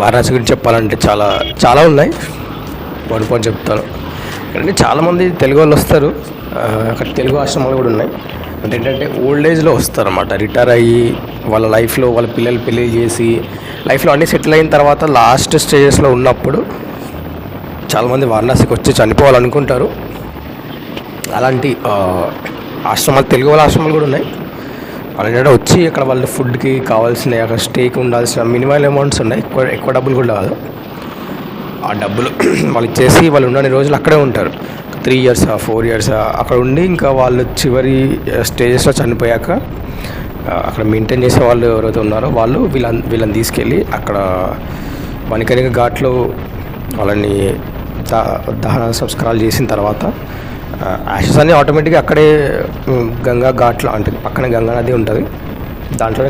వారణాసి గురించి చెప్పాలంటే చాలా చాలా ఉన్నాయి. కొన్ని చెప్తాను. ఇక్కడ చాలామంది తెలుగు వాళ్ళు వస్తారు. అక్కడ తెలుగు ఆశ్రమాలు కూడా ఉన్నాయి. అంటే ఏంటంటే ఓల్డ్ ఏజ్లో వస్తారన్నమాట. రిటైర్ అయ్యి వాళ్ళ లైఫ్లో వాళ్ళ పిల్లలు పెళ్ళి చేసి లైఫ్లో అన్నీ సెటిల్ అయిన తర్వాత లాస్ట్ స్టేజెస్లో ఉన్నప్పుడు చాలామంది వారణాసికి వచ్చి చనిపోవాలనుకుంటారు. అలాంటి ఆశ్రమాలు, తెలుగు వాళ్ళ ఆశ్రమాలు కూడా ఉన్నాయి. వాళ్ళు వచ్చి అక్కడ వాళ్ళ ఫుడ్కి కావాల్సిన, అక్కడ స్టేకి ఉండాల్సిన మినిమల్ అమౌంట్స్ ఉన్నాయి. ఎక్కువ డబ్బులు కూడా కాదు. ఆ డబ్బులు వాళ్ళు ఇచ్చేసి వాళ్ళు ఉన్నన్ని రోజులు అక్కడే ఉంటారు. 3 years 4 years అక్కడ ఉండి ఇంకా వాళ్ళు చివరి స్టేజెస్లో చనిపోయాక అక్కడ మెయింటైన్ చేసే వాళ్ళు ఎవరైతే ఉన్నారో వాళ్ళు వీళ్ళని తీసుకెళ్ళి అక్కడ మణికర్ణిక ఘాట్లో వాళ్ళని దహన సంస్కారాలు చేసిన తర్వాత యాషెస్ అన్నీ ఆటోమేటిక్గా అక్కడే గంగా ఘాట్లో, అంటే పక్కనే గంగా నది ఉంటుంది, దాంట్లో